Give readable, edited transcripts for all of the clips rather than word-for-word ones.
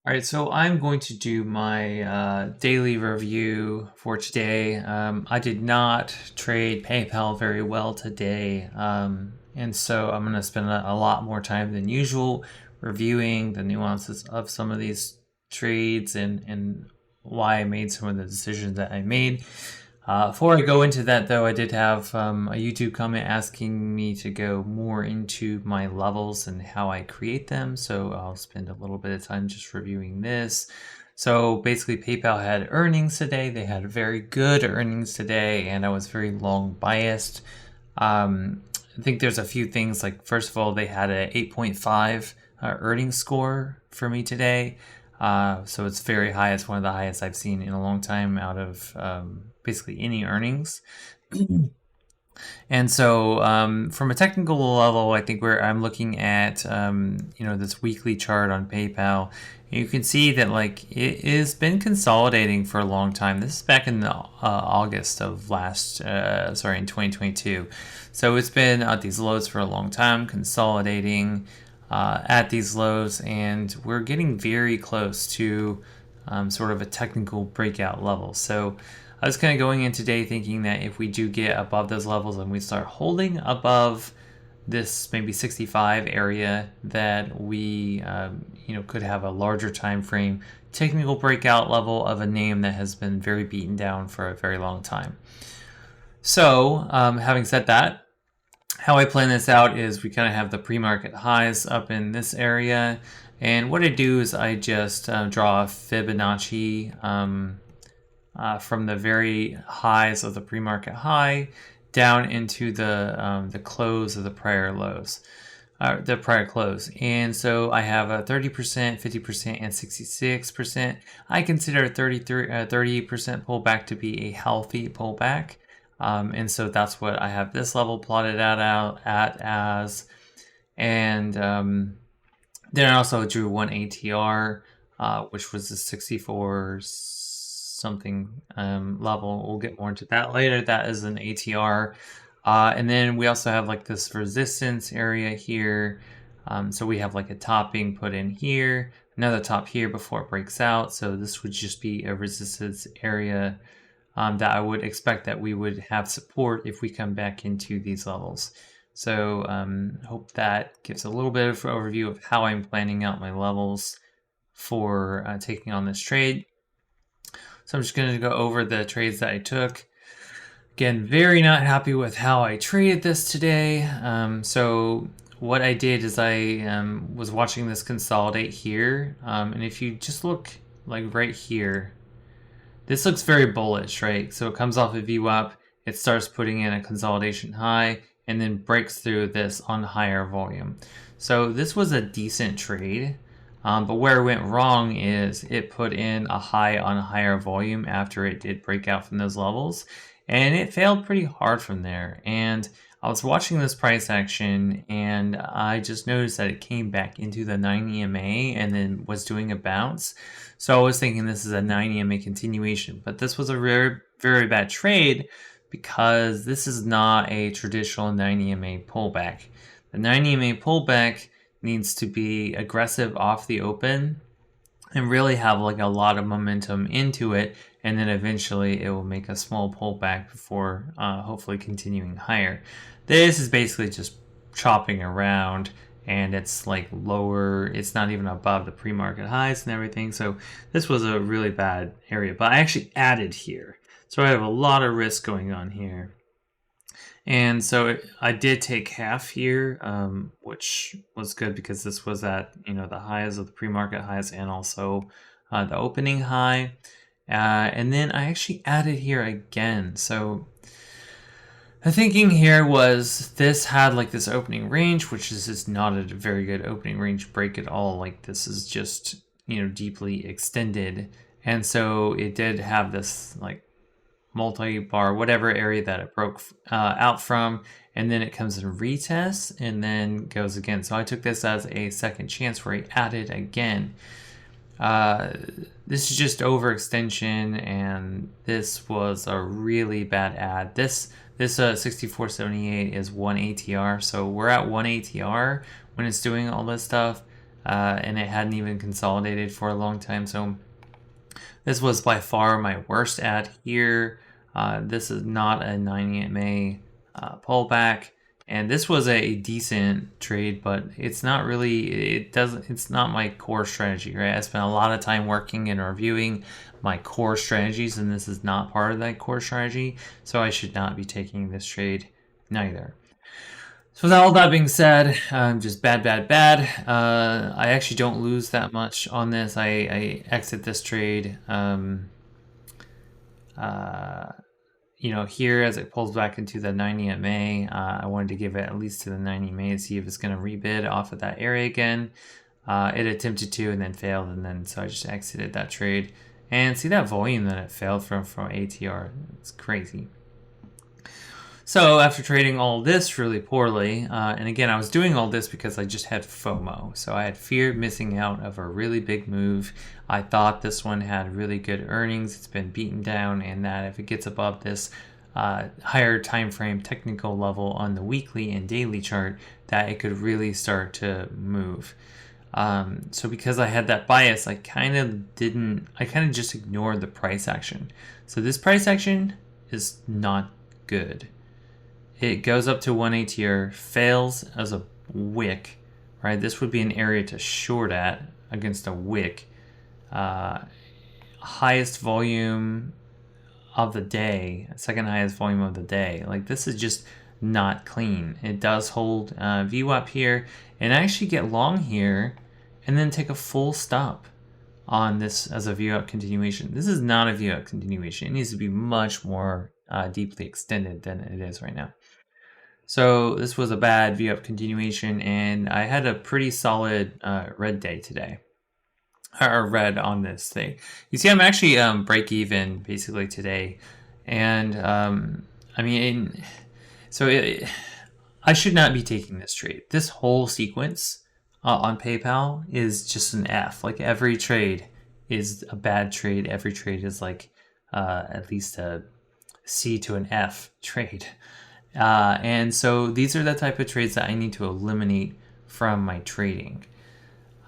All right, so I'm going to do my daily review for today. I did not trade PayPal very well today, and so I'm going to spend a lot more time than usual reviewing the nuances of some of these trades and why I made some of the decisions that I made. Before I go into that, though, I did have a YouTube comment asking me to go more into my levels and how I create them. So I'll spend a little bit of time just reviewing this. So basically, PayPal had earnings today. They had very good earnings today, and I was very long biased. I think there's a few things like, first of all, they had a 8.5 earnings score for me today. So it's very high. It's one of the highest I've seen in a long time out of basically any earnings. And so from a technical level, I think where I'm looking at, this weekly chart on PayPal, you can see that like it has been consolidating for a long time. This is back in the, August of in 2022. So it's been at these lows for a long time, consolidating at these lows, and we're getting very close to sort of a technical breakout level. So I was kind of going in today thinking that if we do get above those levels and we start holding above this maybe 65 area, that we could have a larger time frame technical breakout level of a name that has been very beaten down for a very long time. So having said that, how I plan this out is we kind of have the pre-market highs up in this area, and what I do is I just draw a Fibonacci from the very highs of the pre-market high down into the close of the prior lows, the prior close. And so I have a 30%, 50%, and 66%. I consider a 30% pullback to be a healthy pullback. And so that's what I have this level plotted out at as. And then I also drew one ATR, which was a 64 something level. We'll get more into that later. That is an ATR. And then we also have like this resistance area here. So we have like a top being put in here, another top here before it breaks out. So this would just be a resistance area that I would expect that we would have support if we come back into these levels. So hope that gives a little bit of an overview of how I'm planning out my levels for taking on this trade. So I'm just going to go over the trades that I took. Again, very not happy with how I traded this today. So what I did is I was watching this consolidate here. And if you just look like right here, this looks very bullish, right? So it comes off a VWAP, it starts putting in a consolidation high, and then breaks through this on higher volume. So this was a decent trade, but where it went wrong is it put in a high on higher volume after it did break out from those levels, and it failed pretty hard from there. And I was watching this price action, and I just noticed that it came back into the 9 EMA and then was doing a bounce. So I was thinking this is a 9 EMA continuation, but this was a very, very bad trade because this is not a traditional 9 EMA pullback. The 9 EMA pullback needs to be aggressive off the open and really have like a lot of momentum into it, and then eventually it will make a small pullback before hopefully continuing higher. This is basically just chopping around, and it's like lower, it's not even above the pre-market highs and everything. So this was a really bad area, but I actually added here. So I have a lot of risk going on here. And so I did take half here, which was good because this was at the highs of the pre-market highs and also the opening high. And then I actually added here again. So the thinking here was this had like this opening range, which is just not a very good opening range break at all. Like this is just deeply extended, and so it did have this like multi-bar whatever area that it broke out from, and then it comes and retests and then goes again. So I took this as a second chance where I added again. This is just overextension, and this was a really bad ad. This 6478 is 1 ATR, so we're at 1 ATR when it's doing all this stuff. and it hadn't even consolidated for a long time. So this was by far my worst ad here. This is not a 90 MA pullback, and this was a decent trade, but it's not really, it's not my core strategy, right? I spent a lot of time working and reviewing my core strategies, and this is not part of that core strategy, so I should not be taking this trade neither. So with all that being said, just bad. I actually don't lose that much on this. I exit this trade. You know, here as it pulls back into the 90 MA, I wanted to give it at least to the 90 MA to see if it's going to rebid off of that area again. It attempted to and then failed, and then so I just exited that trade. And see that volume that it failed from ATR. It's crazy. So after trading all this really poorly, and again, I was doing all this because I just had FOMO. So I had fear of missing out of a really big move. I thought this one had really good earnings. It's been beaten down, and that if it gets above this higher time frame technical level on the weekly and daily chart, that it could really start to move. So because I had that bias, I kind of just ignored the price action. So this price action is not good. It goes up to 1 ATR, fails as a wick, right? This would be an area to short at against a wick. Highest volume of the day, second highest volume of the day. Like, this is just not clean. It does hold VWAP here, and actually get long here, and then take a full stop on this as a VWAP continuation. This is not a VWAP continuation. It needs to be much more deeply extended than it is right now. So this was a bad VWAP continuation, and I had a pretty solid red day today, or red on this thing. You see, I'm actually break even basically today, and I mean, I should not be taking this trade. This whole sequence on PayPal is just an F. Like, every trade is a bad trade. Every trade is like at least a C to an F trade. And so these are the type of trades that I need to eliminate from my trading.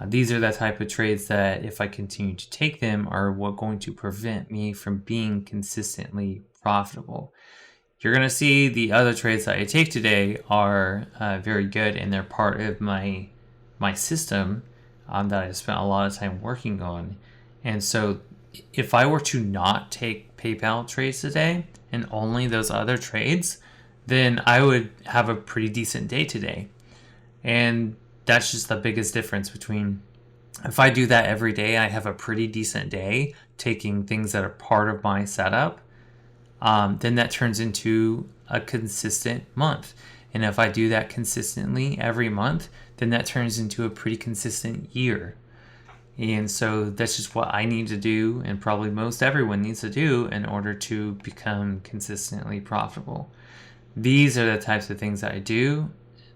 These are the type of trades that, if I continue to take them, are what going to prevent me from being consistently profitable. You're going to see the other trades that I take today are very good, and they're part of my system that I spent a lot of time working on. And so if I were to not take PayPal trades today and only those other trades, then I would have a pretty decent day today. And that's just the biggest difference between, if I do that every day, I have a pretty decent day taking things that are part of my setup, then that turns into a consistent month. And if I do that consistently every month, then that turns into a pretty consistent year. And so that's just what I need to do, and probably most everyone needs to do, in order to become consistently profitable. These are the types of things that I do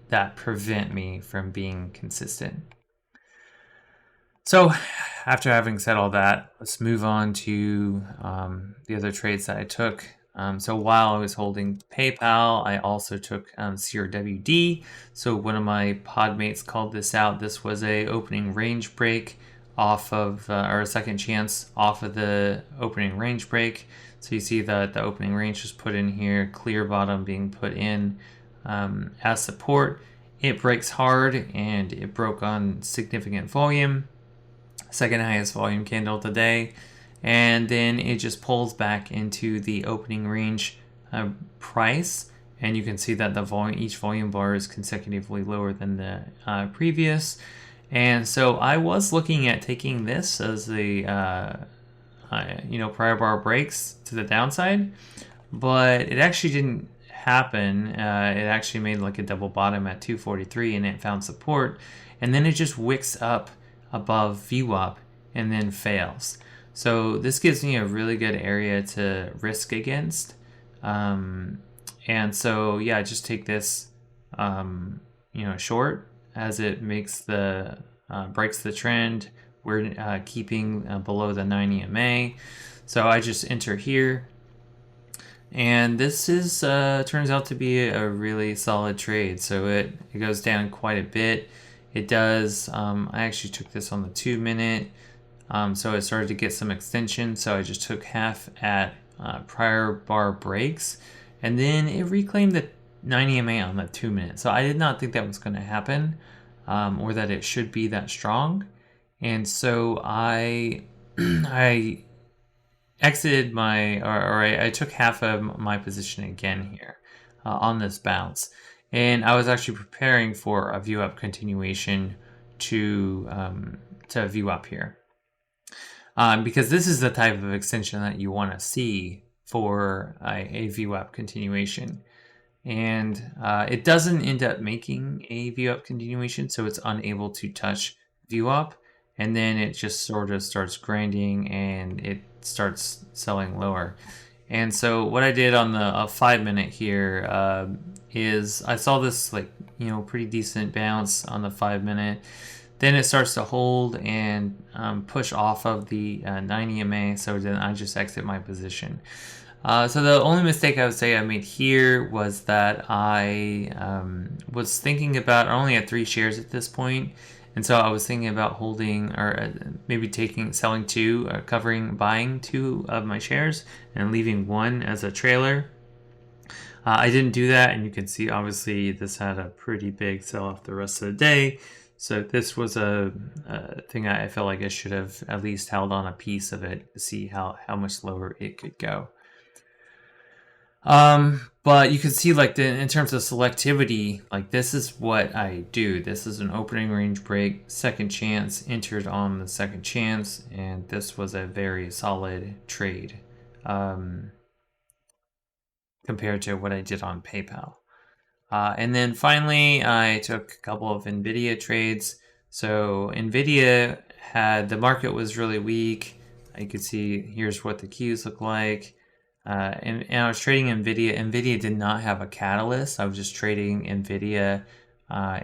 that prevent me from being consistent. So after having said all that, let's move on to the other trades that I took. So while I was holding PayPal, I also took CRWD. So one of my pod mates called this out. This was a opening range break off of, or a second chance off of the opening range break. So you see that the opening range was put in here, clear bottom being put in as support. It breaks hard, and it broke on significant volume, second highest volume candle today, and then it just pulls back into the opening range price, and you can see that the volume, each volume bar is consecutively lower than the previous. And so I was looking at taking this as the prior bar breaks to the downside, but it actually didn't happen. It actually made like a double bottom at 243, and it found support, and then it just wicks up above VWAP and then fails. So this gives me a really good area to risk against. And so yeah, just take this short as it makes the breaks the trend. We're keeping below the 90 MA. So I just enter here, and this is turns out to be a really solid trade. So it goes down quite a bit. it does, I actually took this on the 2 minute, so it started to get some extension, so I just took half at prior bar breaks, and then it reclaimed the 9 EMA on the 2 minute. So I did not think that was going to happen, or that it should be that strong, and so I I exited my, or I took half of my position again here on this bounce, and I was actually preparing for a VWAP continuation to VWAP here, because this is the type of extension that you want to see for a VWAP continuation. And it doesn't end up making a VWAP continuation, so it's unable to touch VWAP, and then it just sort of starts grinding and it starts selling lower. And so what I did on the 5 minute here is I saw this pretty decent bounce on the 5 minute. Then it starts to hold and push off of the 9 EMA, so then I just exit my position. So the only mistake I would say I made here was that I was thinking about, I only had 3 shares at this point, and so I was thinking about holding, or maybe selling 2, or buying 2 of my shares and leaving 1 as a trailer. I didn't do that, and you can see obviously this had a pretty big sell-off the rest of the day. So this was a thing I felt like I should have at least held on a piece of it to see how much lower it could go. But you can see in terms of selectivity, this is what I do. This is an opening range break, second chance, entered on the second chance, and this was a very solid trade compared to what I did on PayPal. And then finally, I took a couple of NVIDIA trades. So NVIDIA the market was really weak. You can see here's what the Qs look like. And I was trading NVIDIA. NVIDIA did not have a catalyst. I was just trading NVIDIA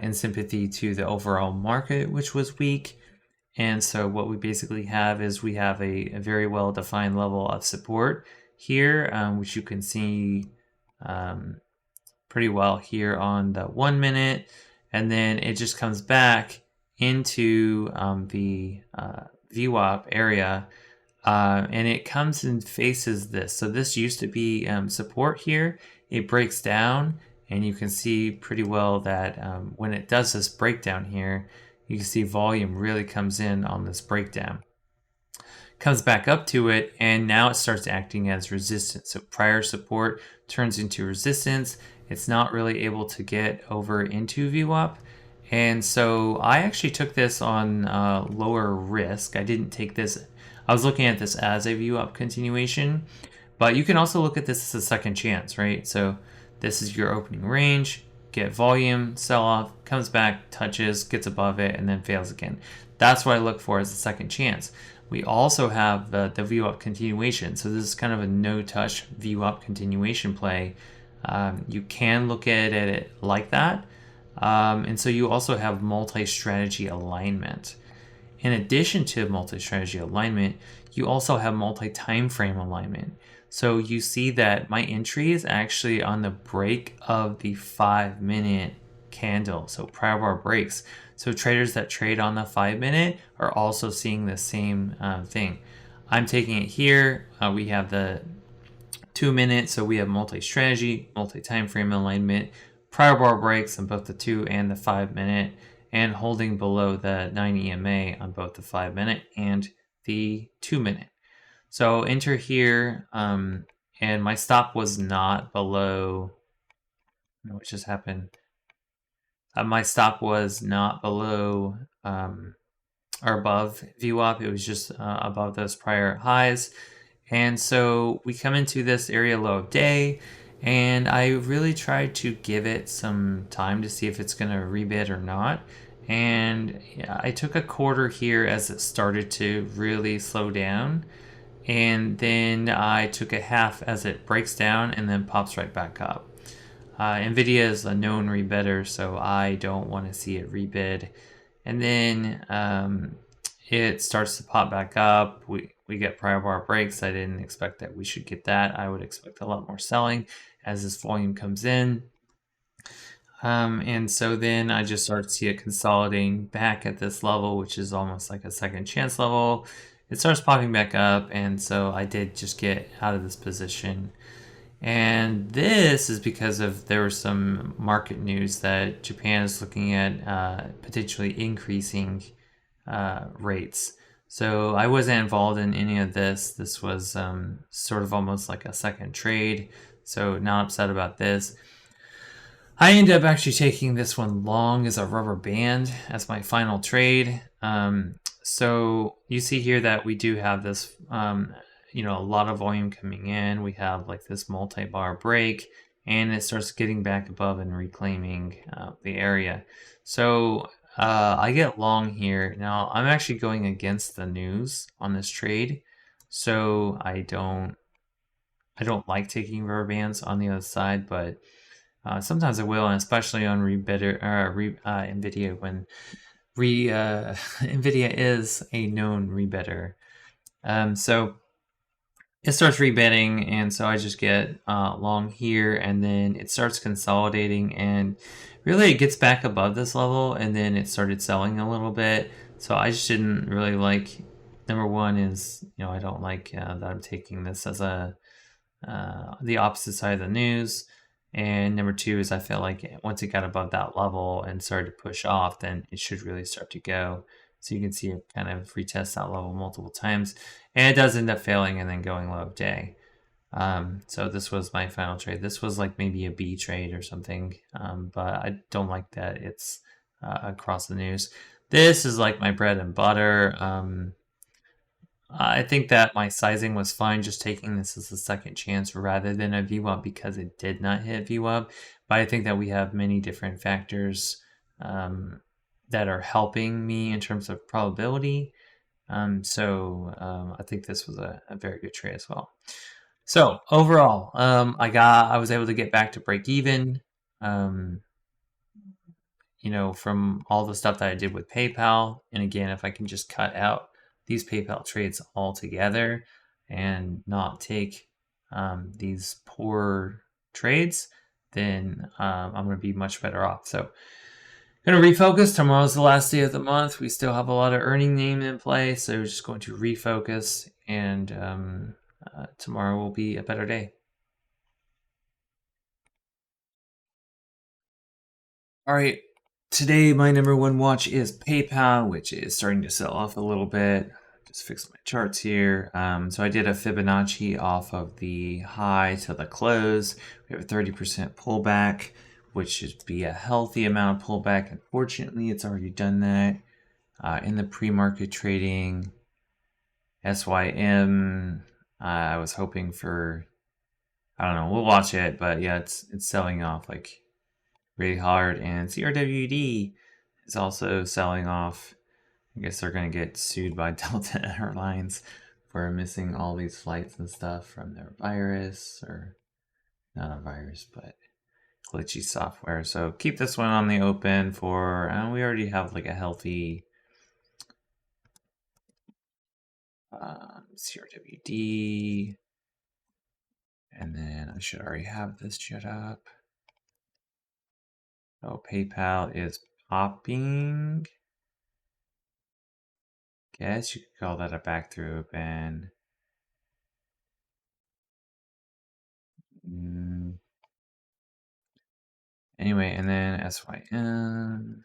in sympathy to the overall market, which was weak. And so what we basically have is we have a very well-defined level of support here, which you can see pretty well here on the 1 minute. And then it just comes back into the VWAP area. And it comes and faces this. So this used to be support here. It breaks down, and you can see pretty well that when it does this breakdown here, you can see volume really comes in on this breakdown. Comes back up to it, and now it starts acting as resistance. So prior support turns into resistance. It's not really able to get over into VWAP. And so I actually took this on lower risk. I didn't take this. I was looking at this as a VWAP continuation, but you can also look at this as a second chance, right? So this is your opening range, get volume, sell off, comes back, touches, gets above it, and then fails again. That's what I look for as a second chance. We also have the VWAP continuation. So this is kind of a no-touch VWAP continuation play. You can look at it like that. And so you also have multi-strategy alignment. In addition to multi-strategy alignment, you also have multi-time frame alignment. So you see that my entry is actually on the break of the 5 minute candle. So prior bar breaks. So traders that trade on the 5 minute are also seeing the same thing. I'm taking it here. We have the 2 minute. So we have multi-strategy, multi-time frame alignment, prior bar breaks on both the 2 and the 5 minute, and holding below the 9 EMA on both the 5 minute and the 2 minute. So enter here, and my stop was not below, what just happened? My stop was not below or above VWAP. It was just above those prior highs. And so we come into this area low of day, and I really tried to give it some time to see if it's going to rebid or not. And I took a quarter here as it started to really slow down. And then I took a half as it breaks down and then pops right back up. NVIDIA is a known rebidder, so I don't want to see it rebid. And then it starts to pop back up. We get prior bar breaks. I didn't expect that we should get that. I would expect a lot more selling as this volume comes in. And so then I just start to see it consolidating back at this level, which is almost like a second chance level. It starts popping back up, and so I did just get out of this position. And this is because of there was some market news that Japan is looking at potentially increasing rates. So I wasn't involved in any of this. This was sort of almost like a second trade. So not upset about this. I ended up actually taking this one long as a rubber band as my final trade. So you see here that we do have this, a lot of volume coming in. We have like this multi-bar break, and it starts getting back above and reclaiming the area. So I get long here. Now I'm actually going against the news on this trade, so I don't like taking rubber bands on the other side, but sometimes I will, and especially on NVIDIA when NVIDIA is a known rebidder. So it starts rebidding, and so I just get long here, and then it starts consolidating, and really it gets back above this level, and then it started selling a little bit. So I just didn't really like. Number one is, I don't like that I'm taking this as the opposite side of the news. And number two is I feel like once it got above that level and started to push off, then it should really start to go. So you can see it kind of retest that level multiple times. And it does end up failing and then going low of day. So this was my final trade. This was like maybe a B trade or something, but I don't like that it's across the news. This is like my bread and butter. I think that my sizing was fine, just taking this as a second chance rather than a VWAP because it did not hit VWAP. But I think that we have many different factors that are helping me in terms of probability. So I think this was a very good trade as well. So overall, I was able to get back to break even. Um, from all the stuff that I did with PayPal. And again, if I can just cut out these PayPal trades altogether and not take these poor trades, then I'm going to be much better off. So, going to refocus. Tomorrow's the last day of the month. We still have a lot of earning name in play, so we're just going to refocus, and tomorrow will be a better day. All right. Today, my number one watch is PayPal, which is starting to sell off a little bit. Just fix my charts here. So I did a Fibonacci off of the high to the close. We have a 30% pullback, which should be a healthy amount of pullback. Unfortunately, it's already done that. In the pre-market trading, SYM, I was hoping for, I don't know, we'll watch it, but yeah, it's selling off like really hard, and CRWD is also selling off. I guess they're going to get sued by Delta Airlines for missing all these flights and stuff from their virus, or not a virus, but glitchy software. So keep this one on the open for, we already have like a healthy CRWD, and then I should already have this shut up. Oh, PayPal is popping. Guess you could call that a back through open. Anyway, and then SYM.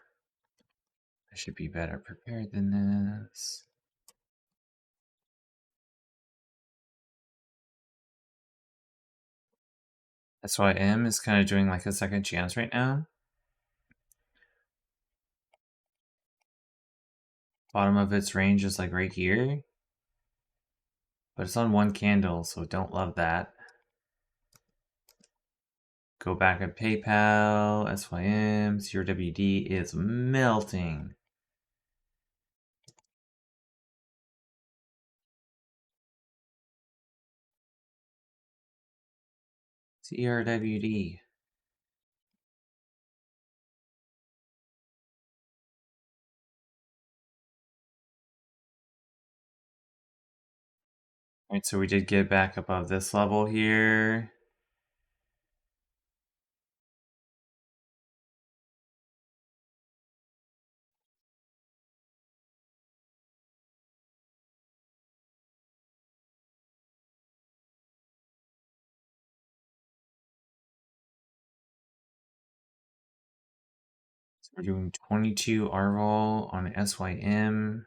I should be better prepared than this. SYM is kind of doing like a second chance right now. Bottom of its range is like right here. But it's on one candle, so don't love that. Go back at PayPal, SYM, CRWD is melting. CRWD. Alright, so we did get back above this level here. We're doing 22 RVOL on SYM.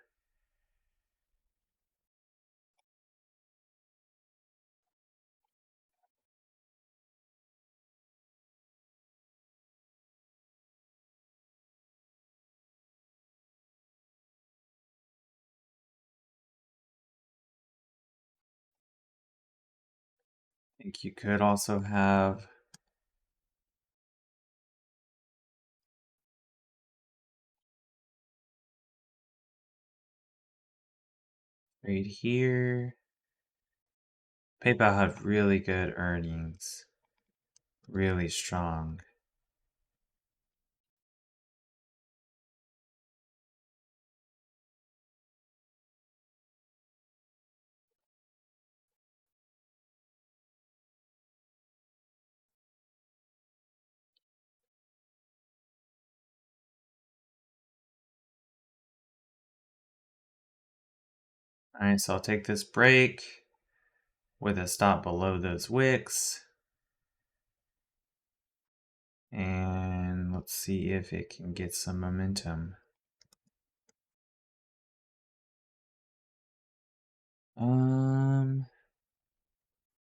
I think you could also have right here. PayPal had really good earnings, really strong. All right, so I'll take this break with a stop below those wicks. And let's see if it can get some momentum.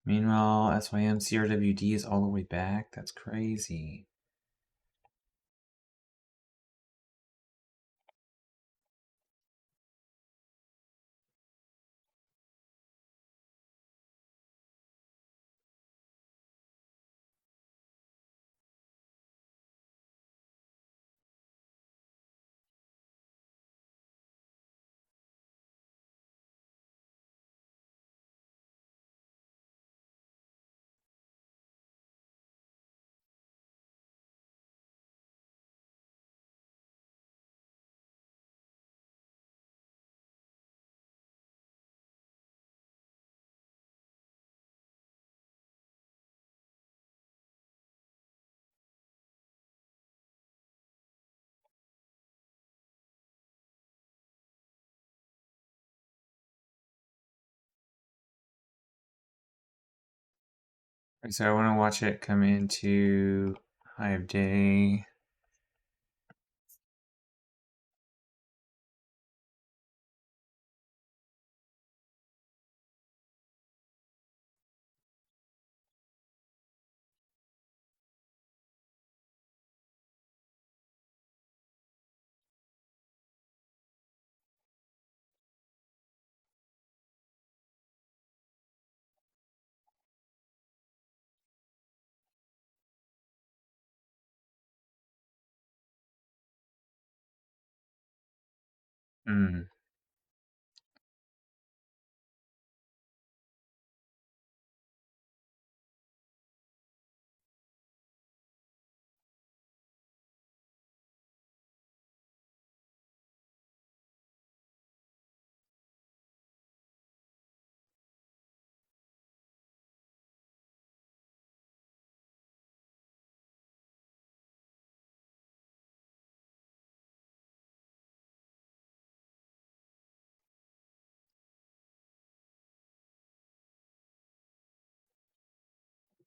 Meanwhile, SYM CRWD is all the way back. That's crazy. So I want to watch it come into high of day. Hmm.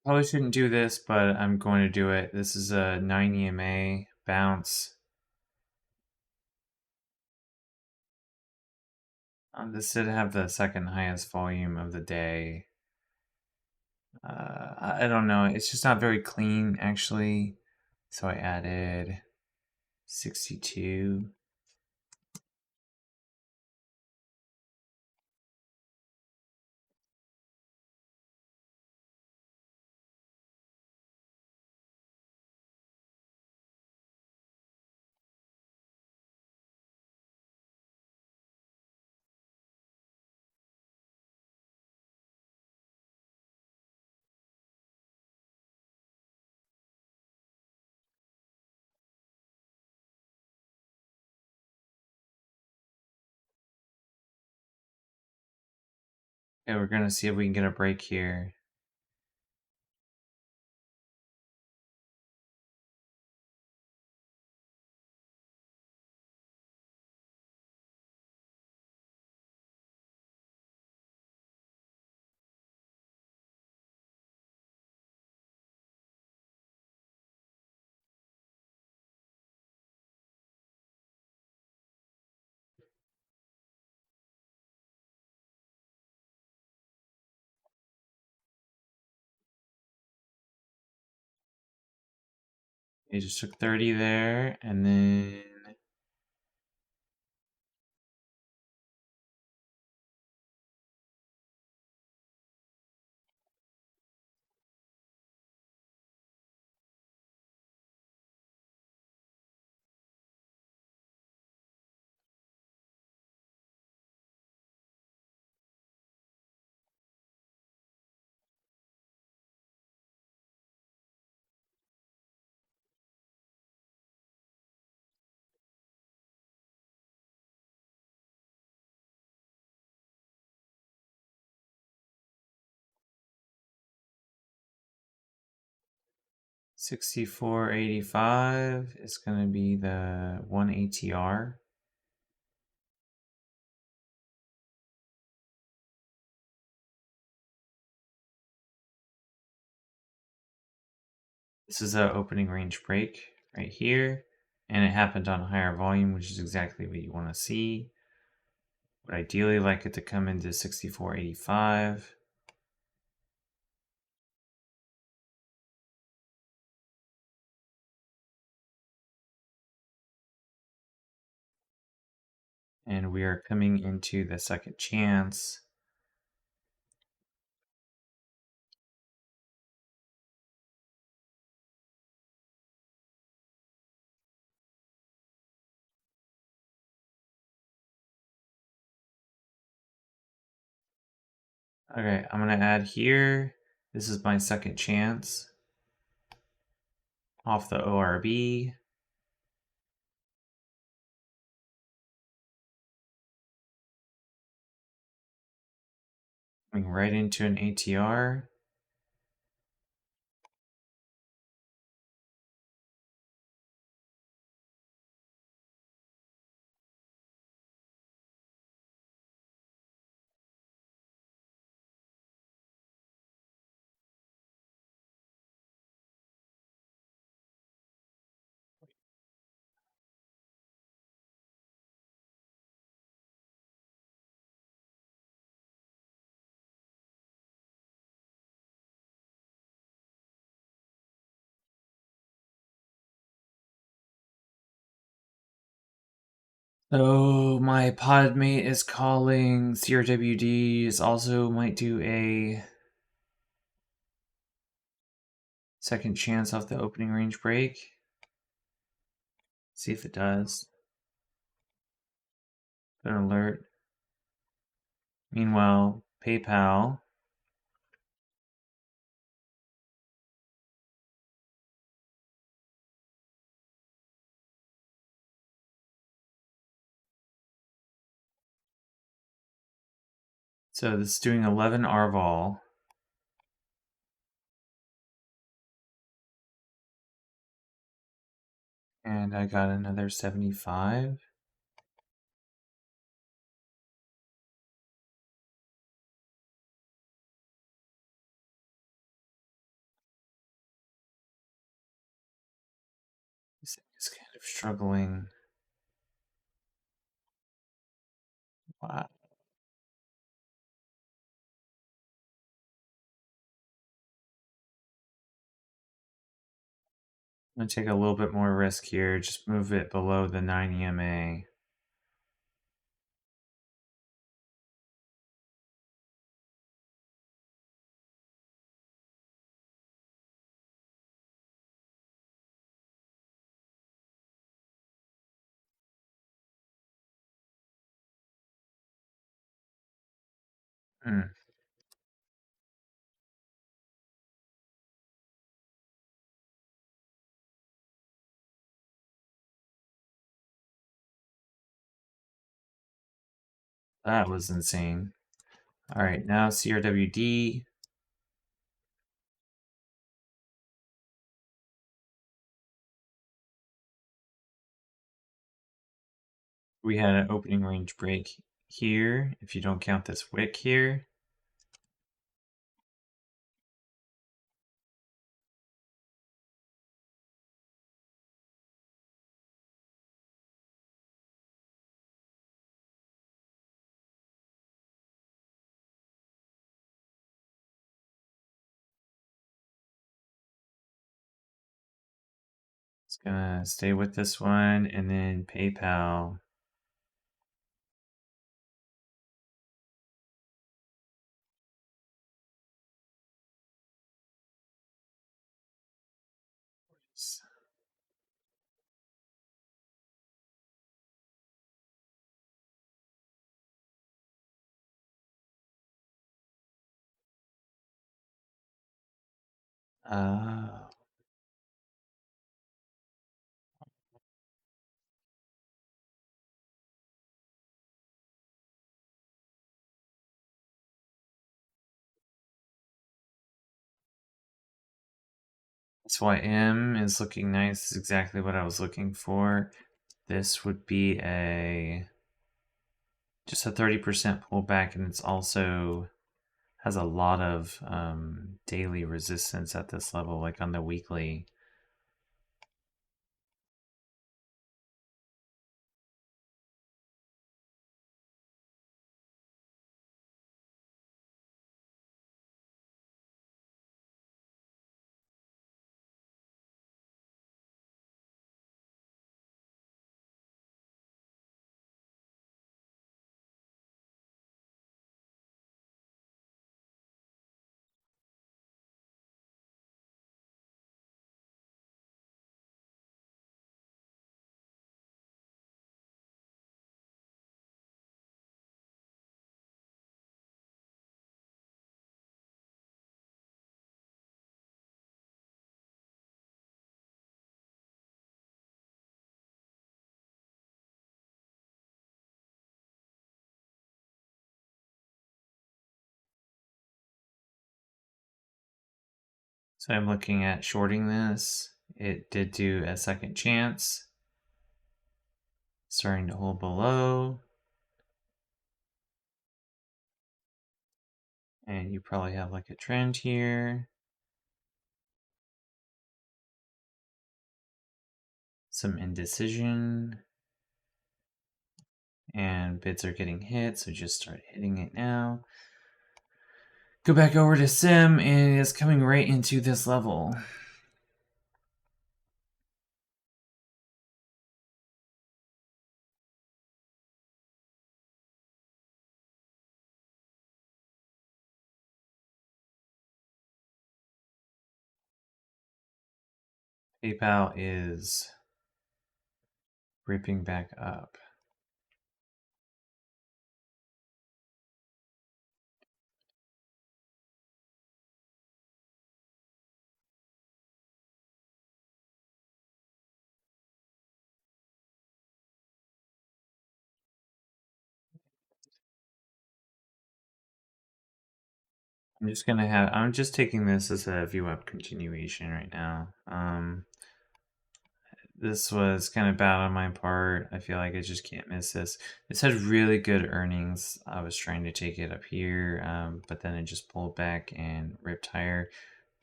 Probably shouldn't do this, but I'm going to do it. This is a 9 EMA bounce. This did have the second highest volume of the day. I don't know. It's just not very clean, actually. So I added 62. Okay, we're gonna see if we can get a break here. It just took 30 there, and then $64.85 is going to be the 1 ATR. This is an opening range break right here, and it happened on higher volume, which is exactly what you want to see. Would ideally like it to come into 64.85. And we are coming into the second chance. Okay, I'm gonna add here. This is my second chance off the ORB. Coming right into an ATR. So my pod mate is calling. CRWD is also might do a second chance off the opening range break. See if it does. An alert. Meanwhile, PayPal so this is doing 11 RVOL. And I got another 75. This thing is kind of struggling. Wow. I'm gonna take a little bit more risk here. Just move it below the 9 EMA. Hmm. That was insane. All right, now CRWD. We had an opening range break here, if you don't count this wick here. It's gonna stay with this one, and then PayPal. Uh, SYM is looking nice. This is exactly what I was looking for. This would be just a 30% pullback, and it's also has a lot of daily resistance at this level, like on the weekly. So I'm looking at shorting this. It did do a second chance. Starting to hold below. And you probably have like a trend here. Some indecision. And bids are getting hit, so just start hitting it now. Go back over to Sim, and it's coming right into this level. PayPal is ripping back up. I'm just taking this as a VWAP continuation right now. This was kind of bad on my part. I feel like I just can't miss this. This had really good earnings. I was trying to take it up here, but then it just pulled back and ripped higher.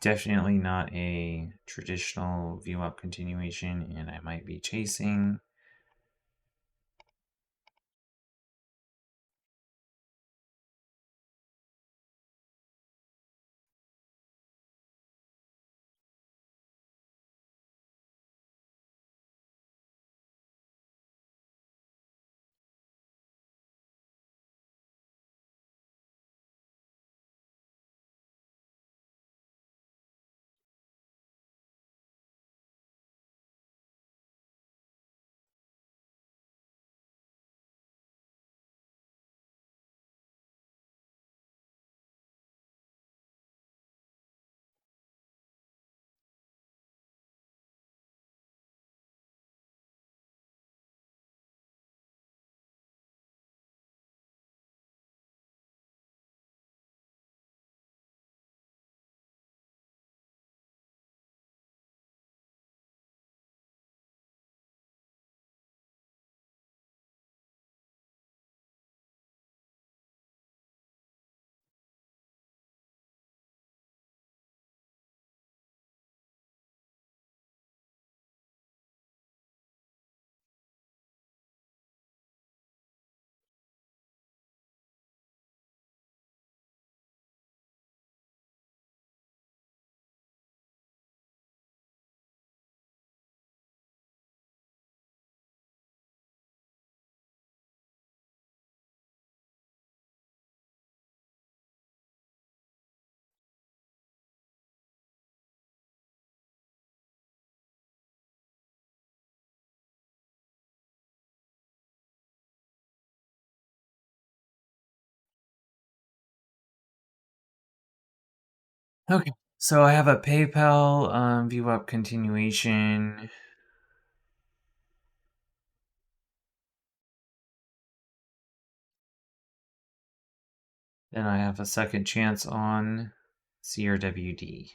Definitely not a traditional VWAP continuation, and I might be chasing. Okay, so I have a PayPal VWAP continuation. Then I have a second chance on CRWD.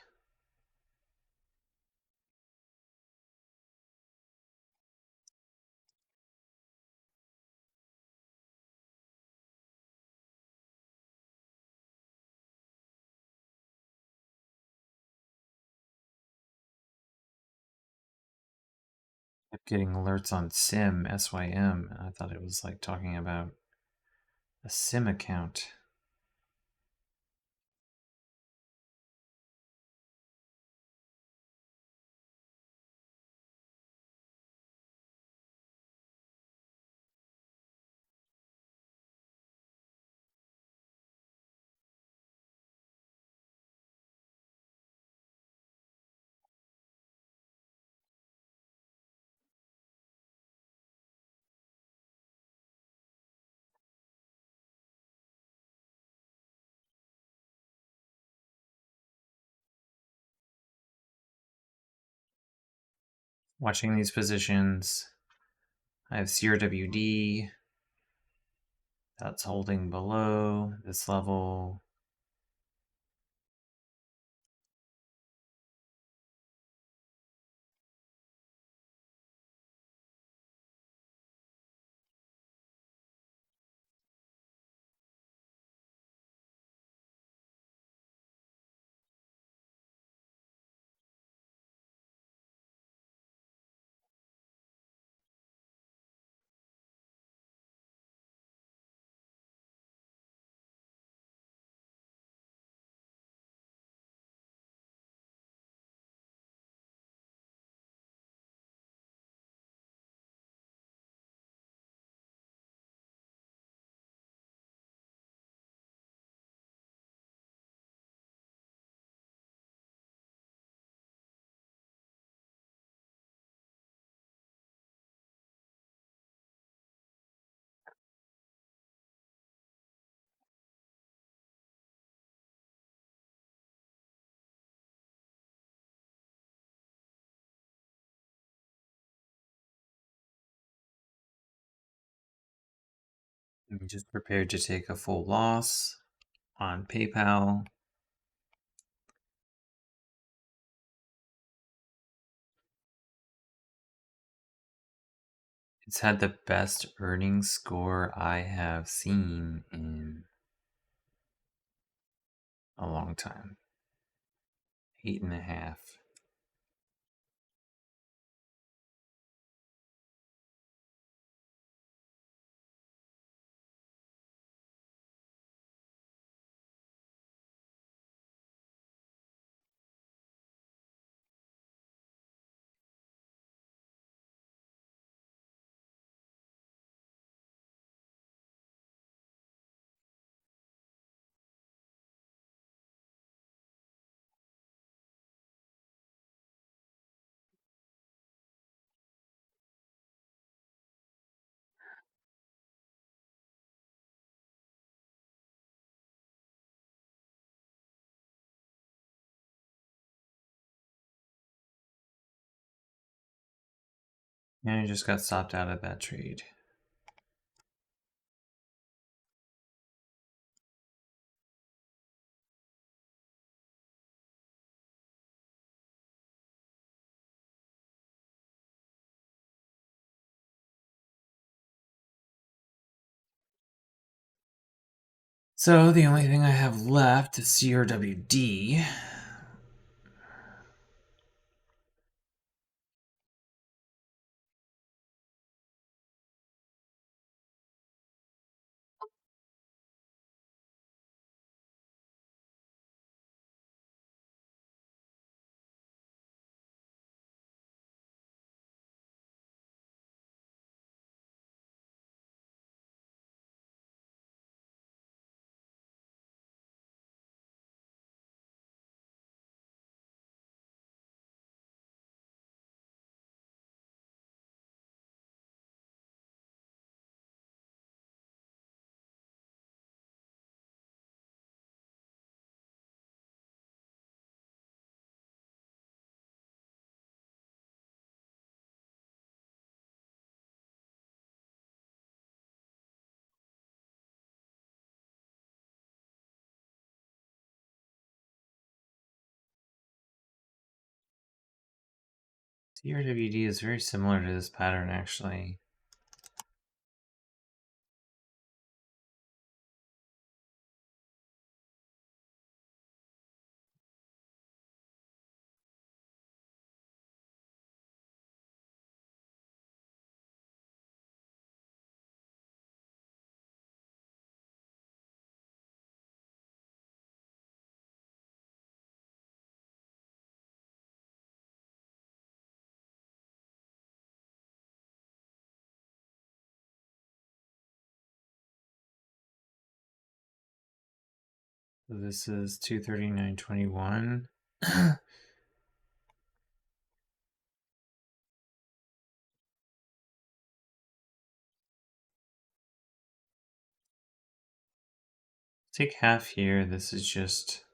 Kept getting alerts on SYM. I thought it was like talking about a SIM account. Watching these positions. I have CRWD. That's holding below this level. I'm just prepared to take a full loss on PayPal. It's had the best earnings score I have seen in a long time. 8.5. And I just got stopped out of that trade. So the only thing I have left is CRWD. CRWD is very similar to this pattern, actually. So this is 239.21. Take half here. This is just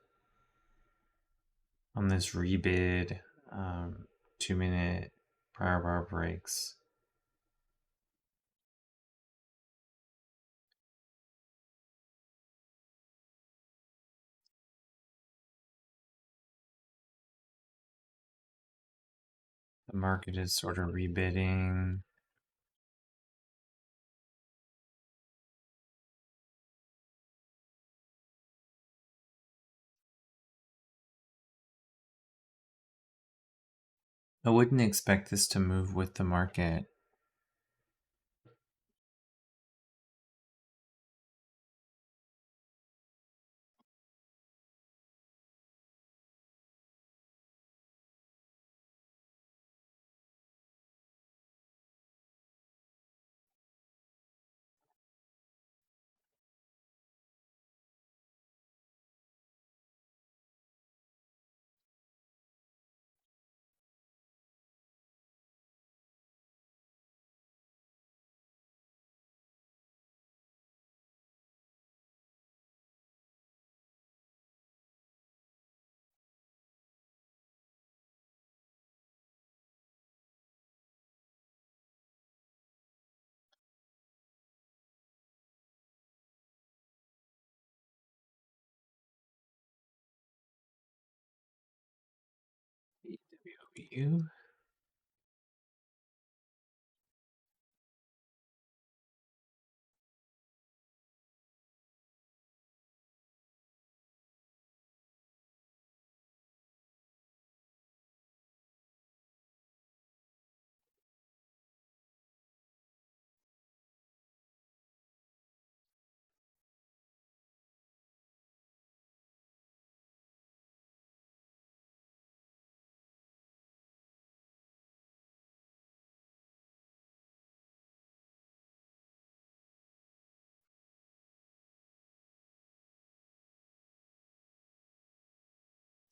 on this rebid, 2-minute prior bar breaks. The market is sort of rebidding. I wouldn't expect this to move with the market. VWAP.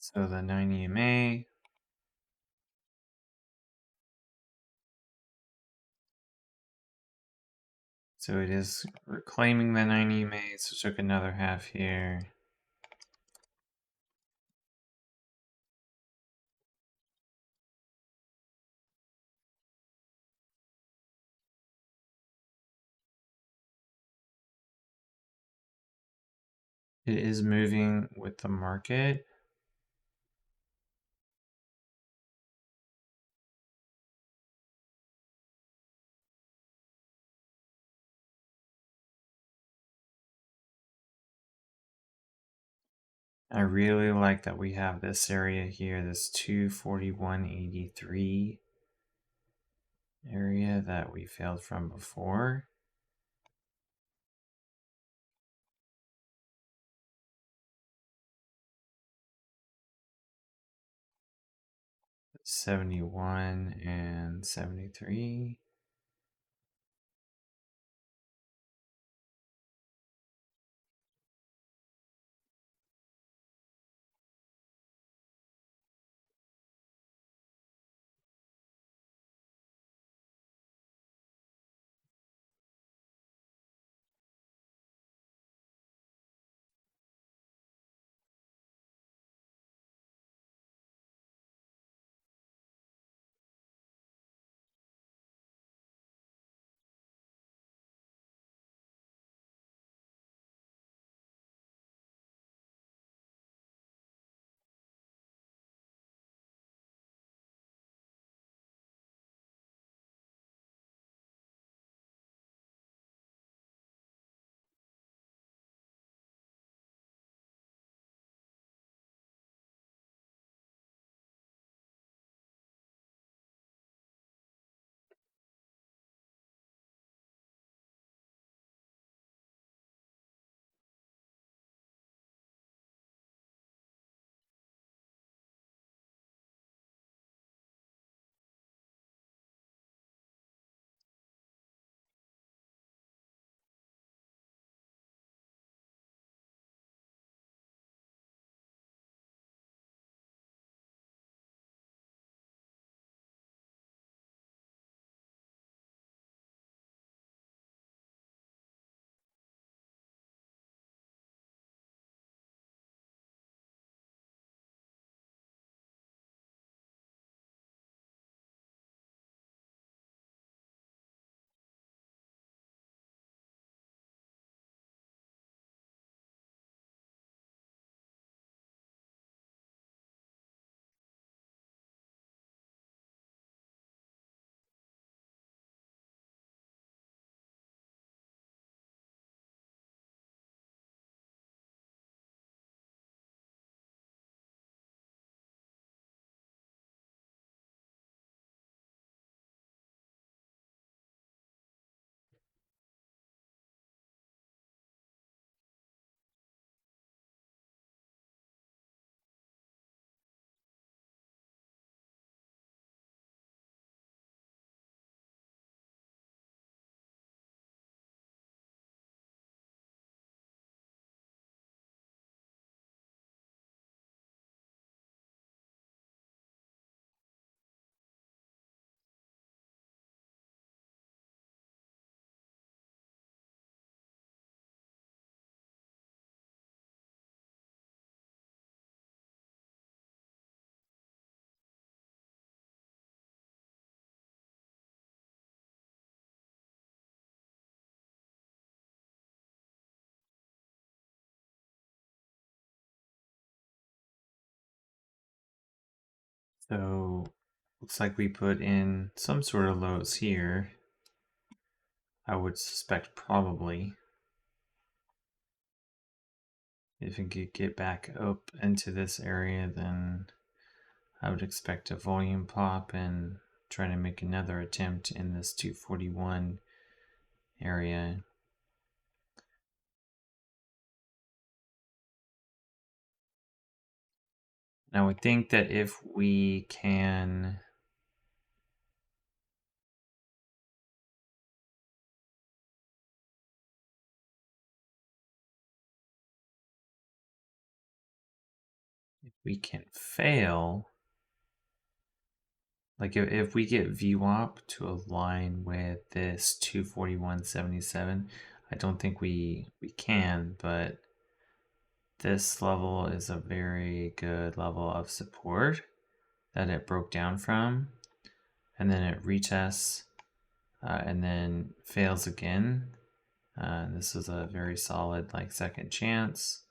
So the 9 EMA. So it is reclaiming the 9 EMA, so took another half here. It is moving with the market. I really like that we have this area here, this 241.83 area that we failed from before. $71 and $73. So looks like we put in some sort of lows here. I would suspect probably if it could get back up into this area, then I would expect a volume pop and try to make another attempt in this 241 area. Now I think that if we can fail, like if we get VWAP to align with this 241.77, I don't think we can, but this level is a very good level of support that it broke down from, and then it retests and then fails again. This is a very solid like second chance,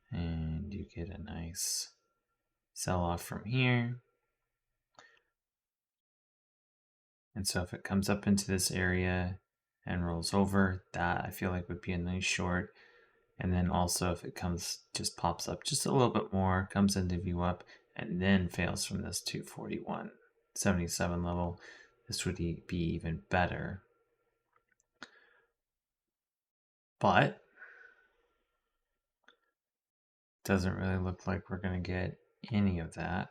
and you get a nice sell off from here. And so if it comes up into this area and rolls over, that I feel like would be a nice short. And then also if it just pops up just a little bit more, comes into VWAP, and then fails from this 241.77 level, this would be even better. But doesn't really look like we're going to get any of that.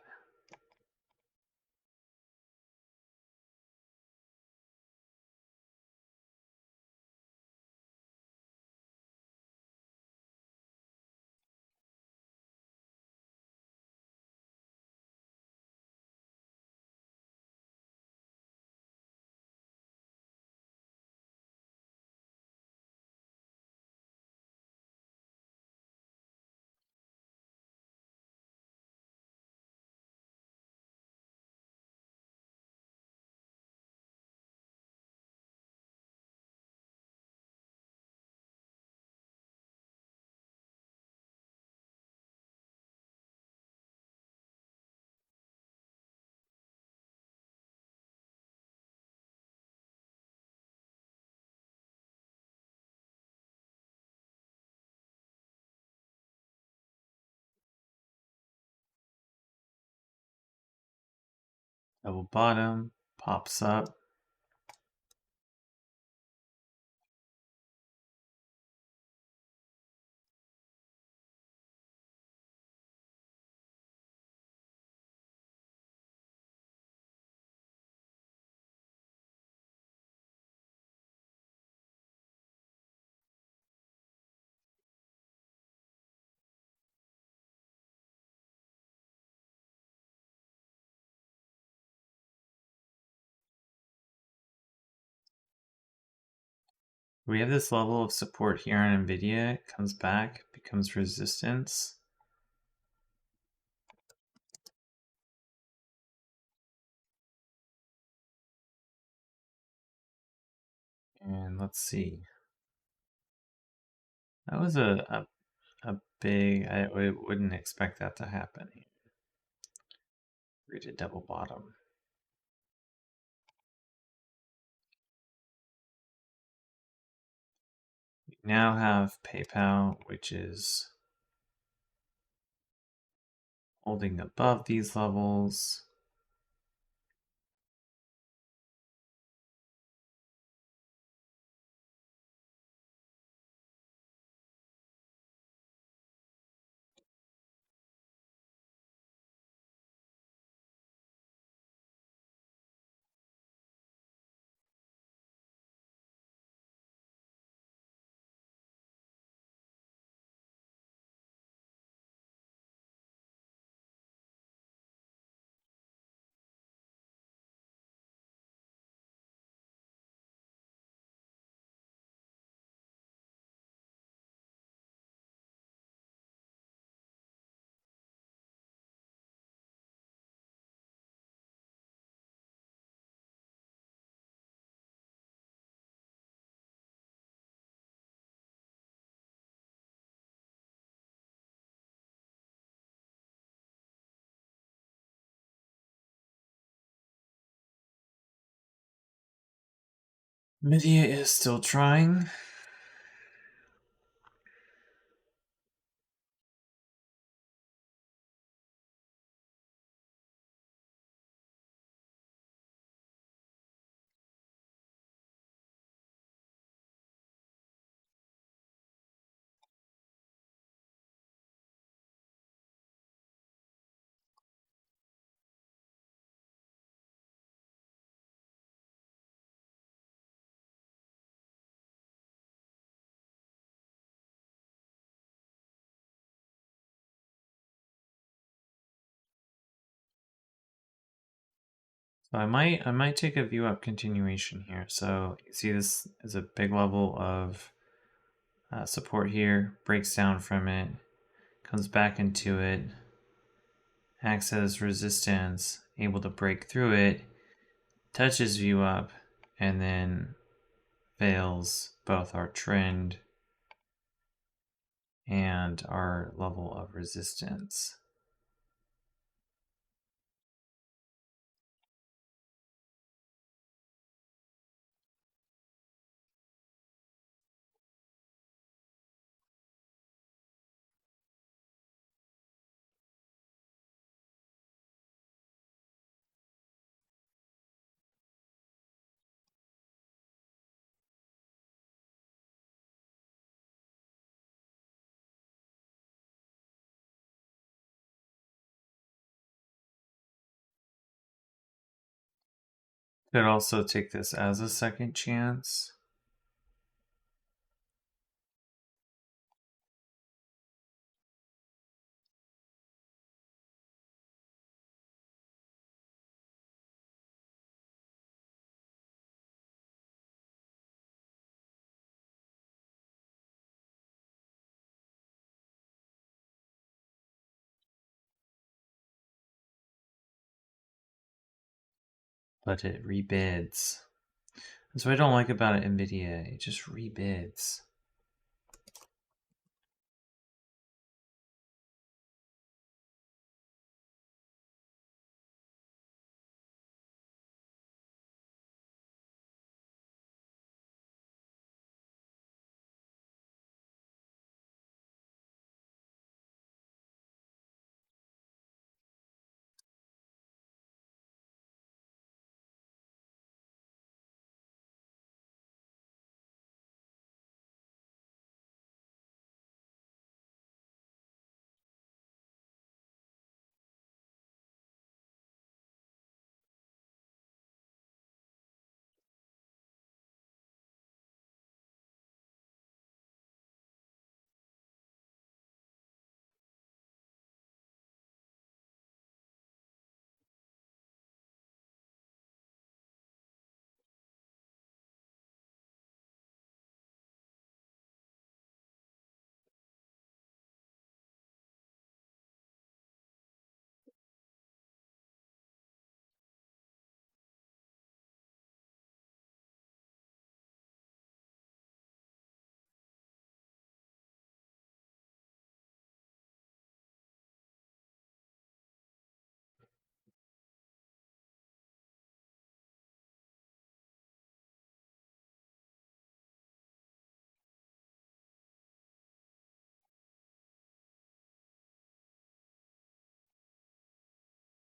Double bottom, pops up. We have this level of support here on NVIDIA. It comes back, becomes resistance. And let's see. That was a big, I wouldn't expect that to happen. Read a double bottom. We now have PayPal, which is holding above these levels. NVIDIA is still trying. So I might take a VWAP continuation here. So you see this is a big level of support here, breaks down from it, comes back into it, acts as resistance, able to break through it, touches VWAP, and then fails both our trend and our level of resistance. Could also take this as a second chance. But it rebids. That's what I don't like about NVIDIA. It just rebids.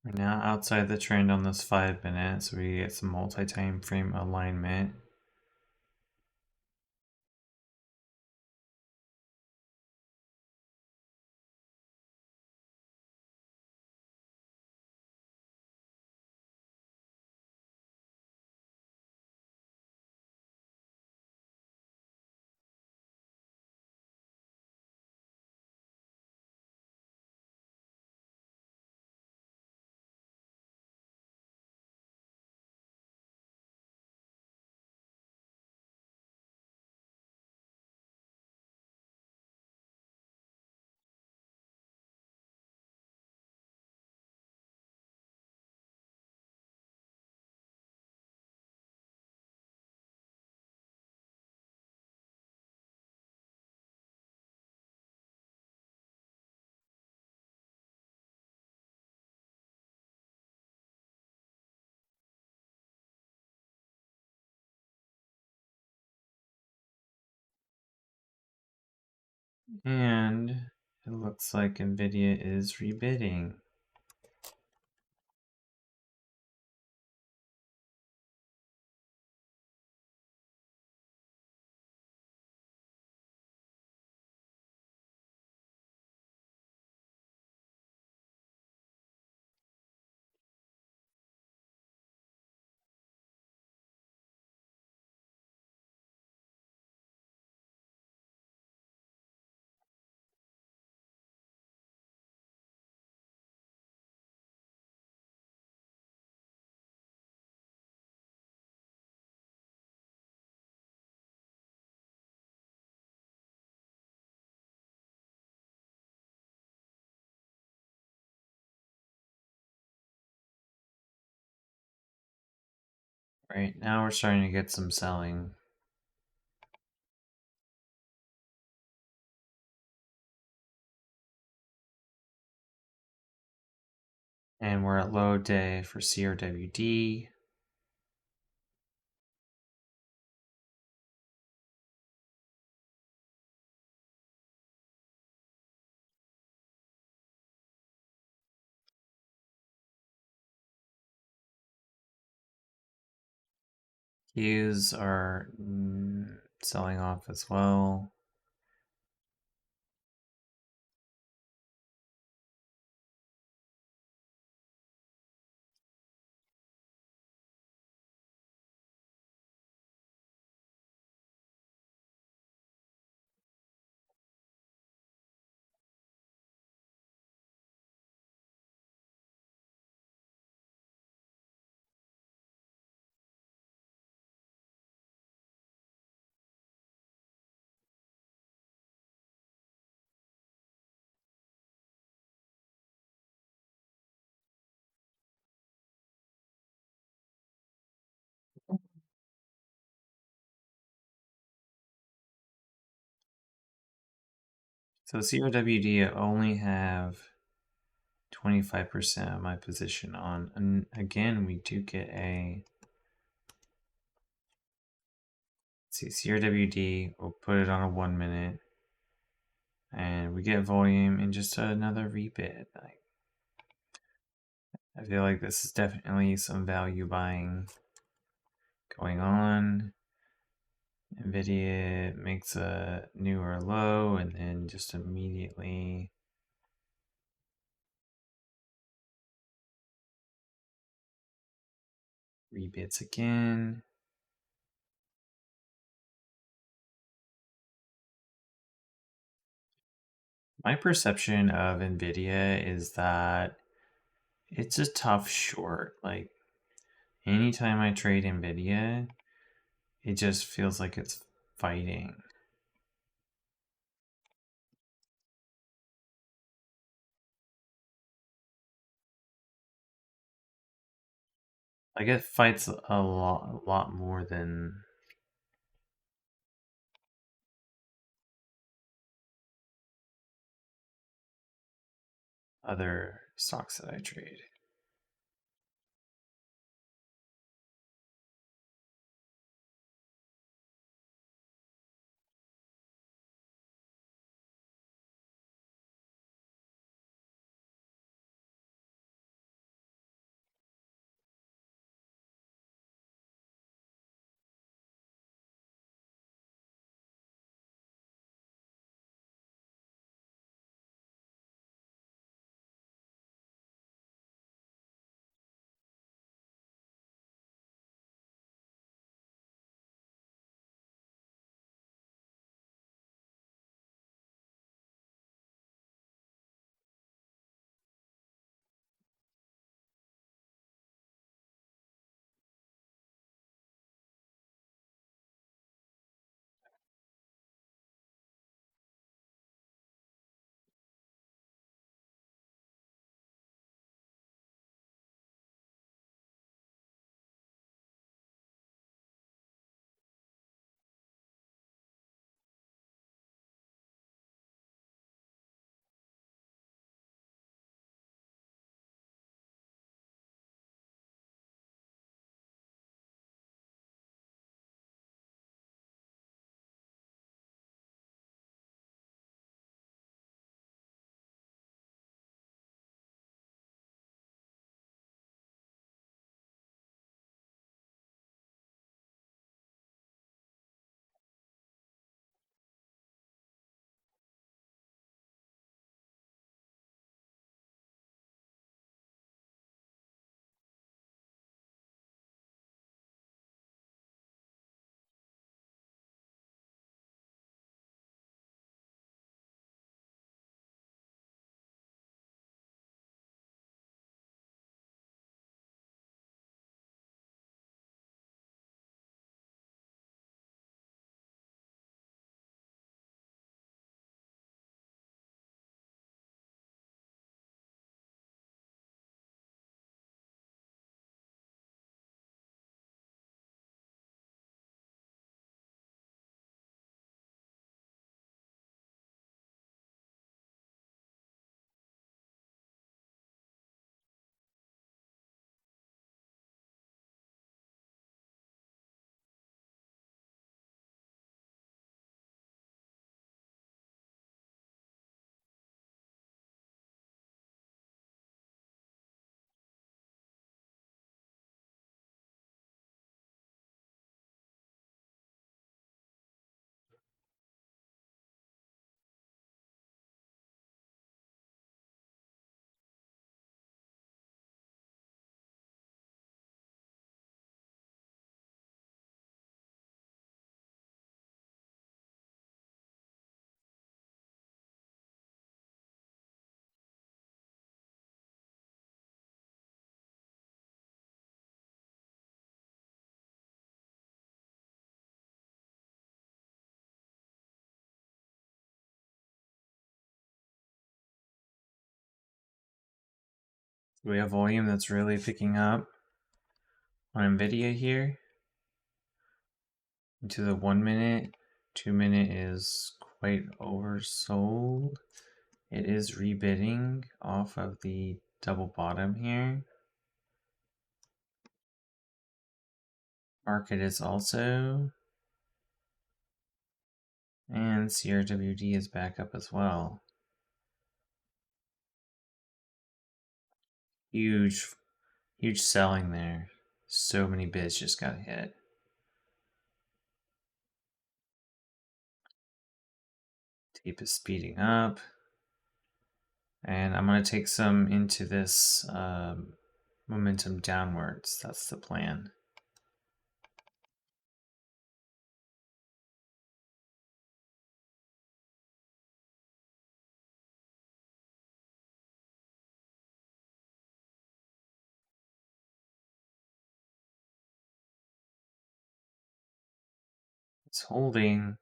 We're now outside the trend on this 5 minute, so we get some multi-time frame alignment. And it looks like NVIDIA is rebidding. Right now we're starting to get some selling. And we're at low day for CRWD. Qs are selling off as well. So CRWD, I only have 25% of my position on. And again, we do get a, let's see, CRWD, we'll put it on a 1 minute. And we get volume and just another rebid. I feel like this is definitely some value buying going on. NVIDIA makes a newer low and then just immediately rebids again. My perception of NVIDIA is that it's a tough short. Like anytime I trade NVIDIA, it just feels like it's fighting. Like it fights a lot more than other stocks that I trade. We have volume that's really picking up on NVIDIA here into the 1 minute. 2 minute is quite oversold. It is rebidding off of the double bottom here. Market is also. And CRWD is back up as well. Huge selling there. So many bids just got hit. Tape is speeding up. And I'm going to take some into this momentum downwards. That's the plan. It's holding.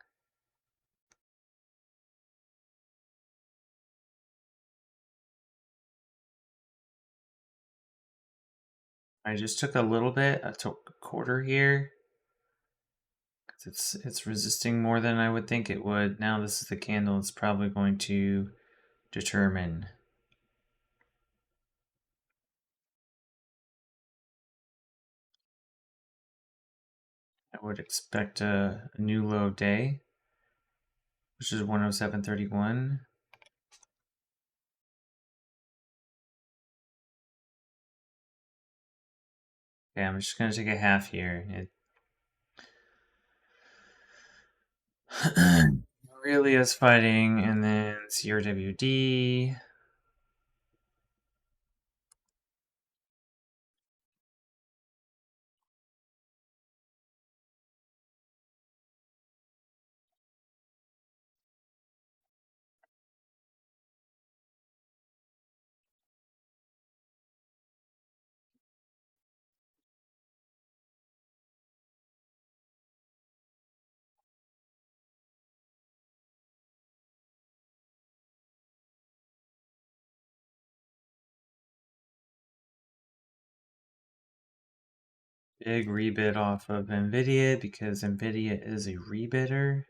I just took a little bit. I took a quarter here. It's resisting more than I would think it would. Now this is the candle. It's probably going to determine. I would expect a new low day, which is 107.31. Okay, I'm just gonna take a half here. It really is fighting, and then CRWD. Big rebid off of NVIDIA because NVIDIA is a rebidder.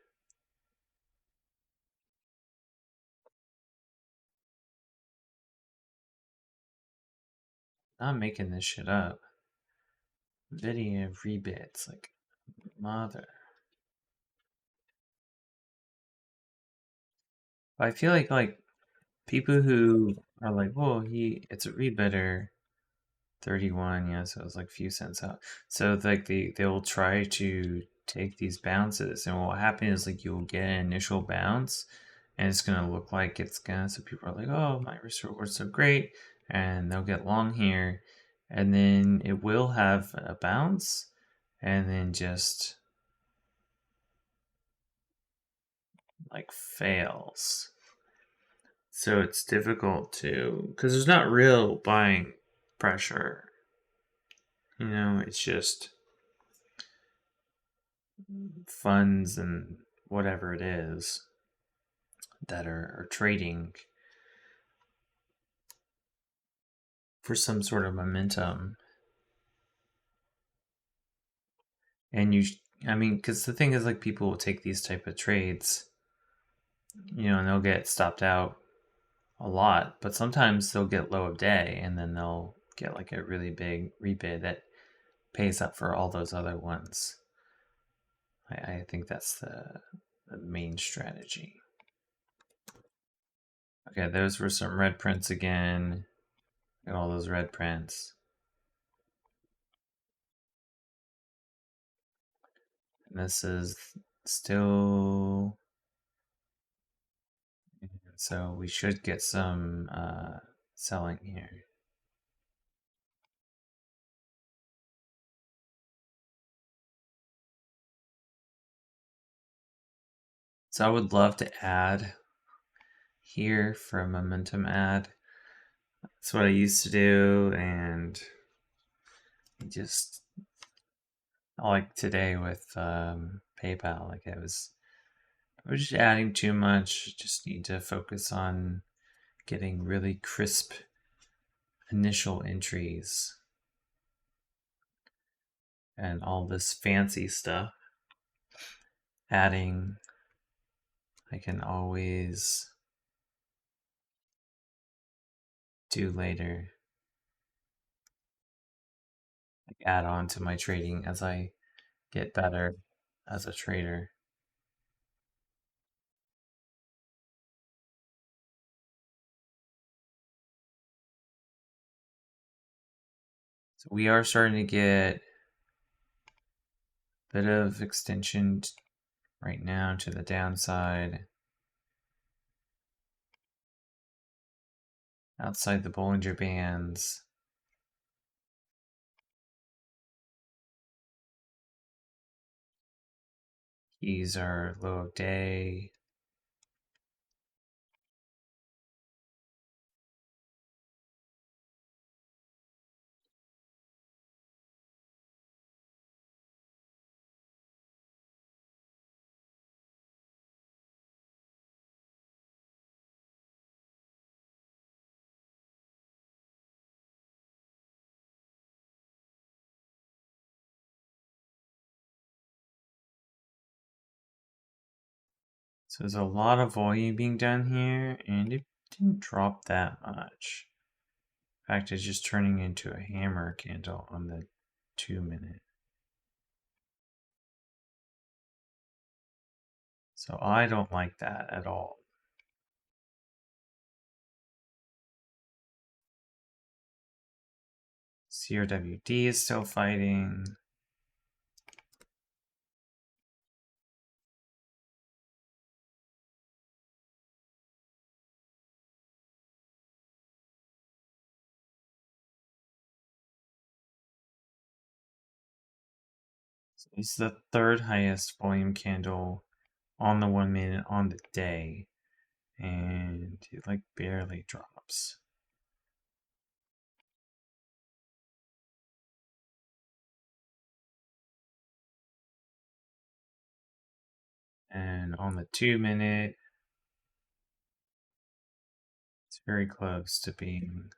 I'm making this shit up. NVIDIA rebids, like, mother. I feel like people who are like, well, it's a rebidder. 31, yeah, so it was like a few cents out. So like they will try to take these bounces, and what will happen is like you'll get an initial bounce, and it's gonna look like it's gonna. So people are like, "Oh, my risk reward's so great," and they'll get long here, and then it will have a bounce, and then just like fails. So it's difficult to because there's not real buying pressure. You know, it's just funds and whatever it is that are trading for some sort of momentum. And I mean, because the thing is, like, people will take these type of trades, you know, and they'll get stopped out a lot, but sometimes they'll get low of day and then they'll get like a really big rebid that pays up for all those other ones. I think that's the main strategy. Okay, those were some red prints again. Got all those red prints. And this is still. So we should get some selling here. So I would love to add here for a momentum add. That's what I used to do, and just like today with PayPal, like I was just adding too much. Just need to focus on getting really crisp initial entries and all this fancy stuff. Adding, I can always do later. Add on to my trading as I get better as a trader. So we are starting to get a bit of extension right now to the downside. Outside the Bollinger Bands. Keys are low of day. So there's a lot of volume being done here, and it didn't drop that much. In fact, it's just turning into a hammer candle on the 2-minute. So I don't like that at all. CRWD is still fighting. So it's the third highest volume candle on the 1-minute on the day, and it like barely drops. And on the 2-minute, it's very close to being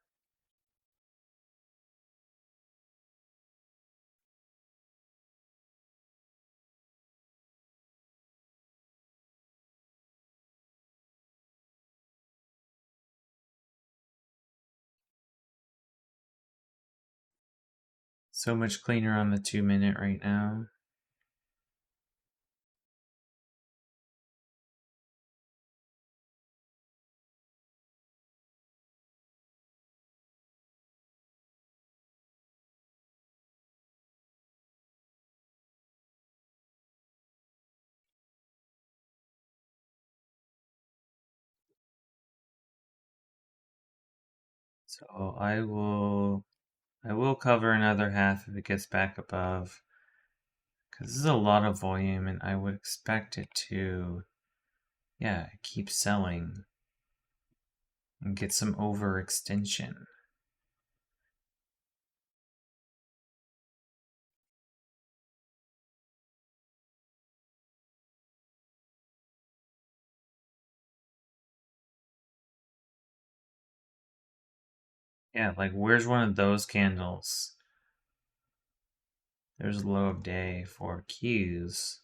so much cleaner on the 2-minute right now. So I will cover another half if it gets back above, because this is a lot of volume, and I would expect it to, yeah, keep selling and get some overextension. Yeah, like where's one of those candles? There's low of day for Qs.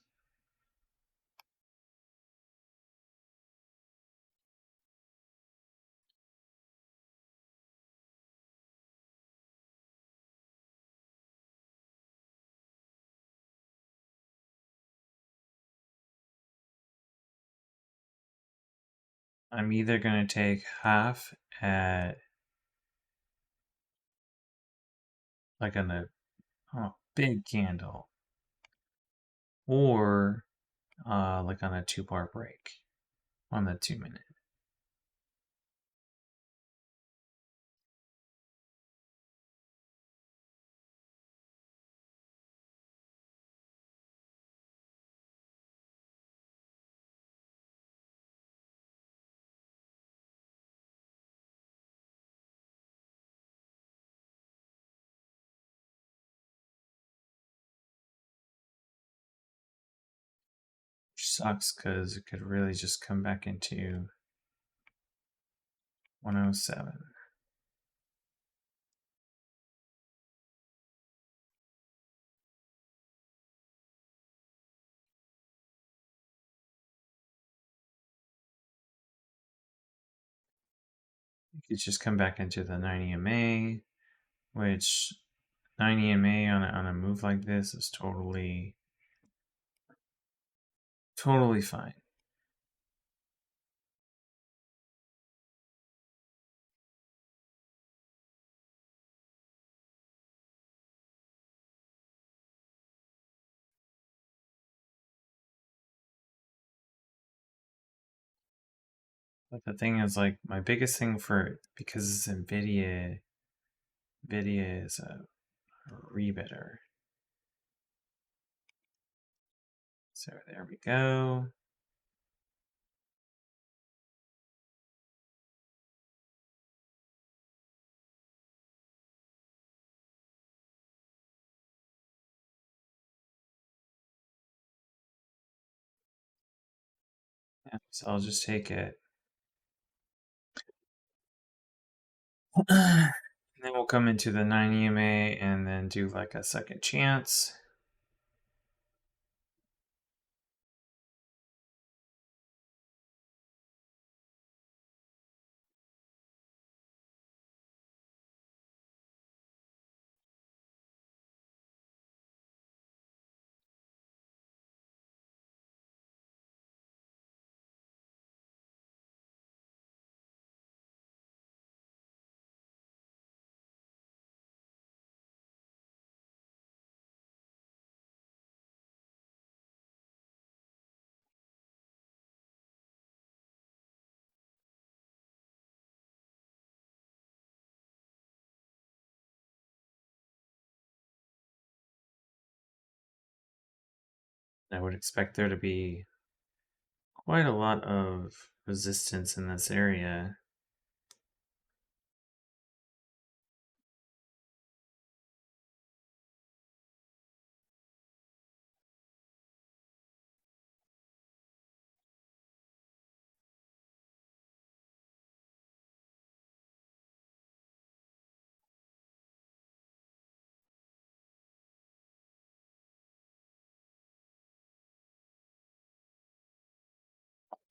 I'm either going to take half at like on a big candle, or like on a 2-bar break on the 2-minute. Which sucks because it could really just come back into 107. It's just come back into the 90 MA, which 90 MA on a move like this is totally fine. But the thing is, like, my biggest thing because it's NVIDIA is a rebidder. So there we go. Yeah, so I'll just take it. And then we'll come into the 90 MA and then do like a second chance. I would expect there to be quite a lot of resistance in this area.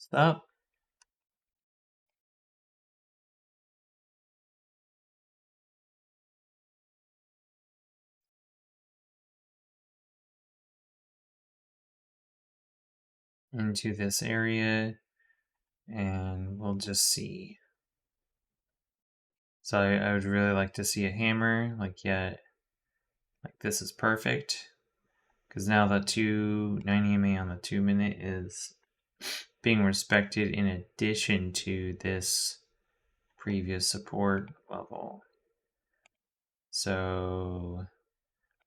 Stop. Into this area and we'll just see. So I would really like to see a hammer, like this is perfect. Because now the 290 MA on the 2-minute is being respected in addition to this previous support level. So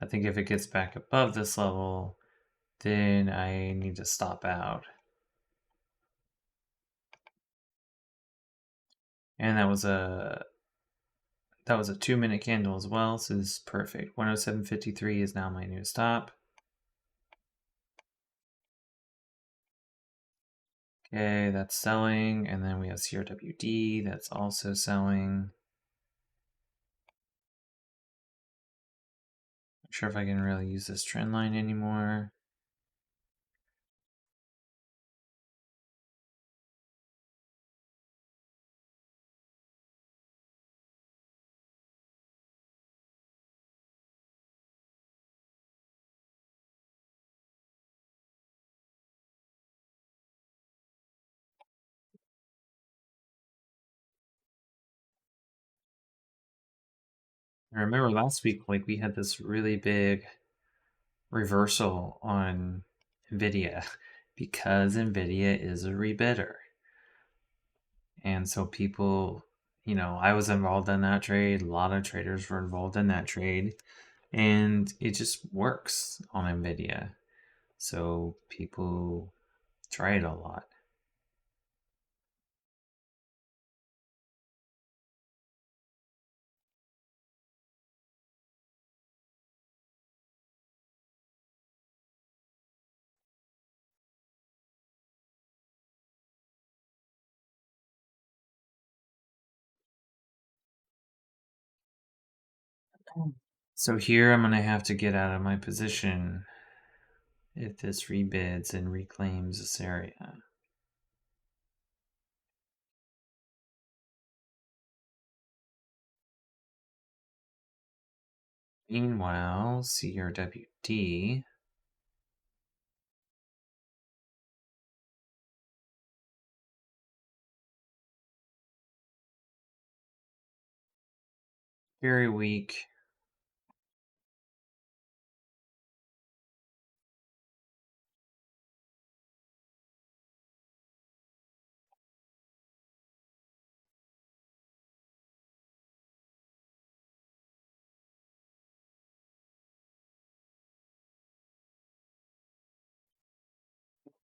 I think if it gets back above this level, then I need to stop out. And that was a 2-minute candle as well, so this is perfect. 107.53 is now my new stop. Okay, that's selling, and then we have CRWD, that's also selling. Not sure if I can really use this trend line anymore. I remember last week, like, we had this really big reversal on NVIDIA because NVIDIA is a rebidder. And so people, I was involved in that trade. A lot of traders were involved in that trade. And it just works on NVIDIA. So people try it a lot. So here I'm going to have to get out of my position if this rebids and reclaims this area. Meanwhile, CRWD. Very weak.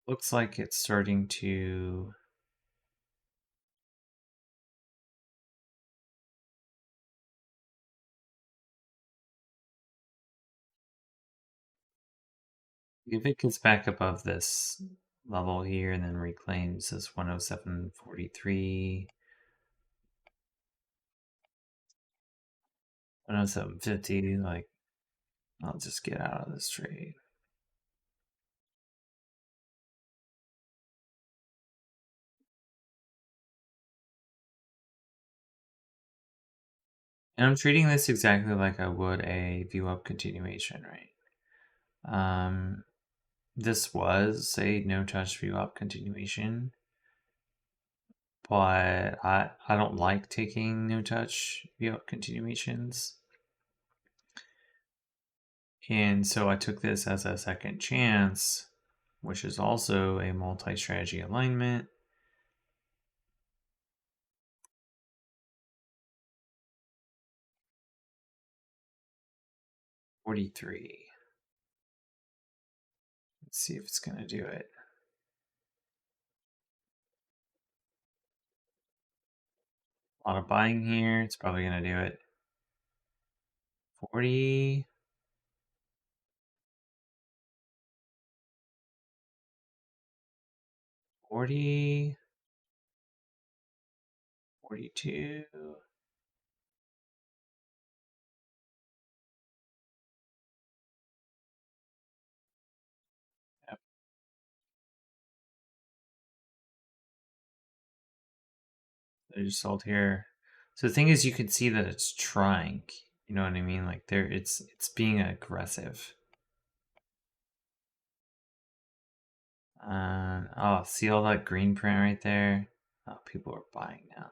Looks like it's starting to if it gets back above this level here and then reclaims this 107.43, 107.50, like I'll just get out of this trade. And I'm treating this exactly like I would a VWAP continuation, right? This was a no-touch VWAP continuation, but I don't like taking no-touch VWAP continuations. And so I took this as a second chance, which is also a multi-strategy alignment. $43. Let's see if it's going to do it. A lot of buying here. It's probably going to do it. 40. 40. 42. Yep. I just sold here. So the thing is, you can see that it's trying. You know what I mean? Like there, it's being aggressive. Oh, see all that green print right there? Oh, people are buying now.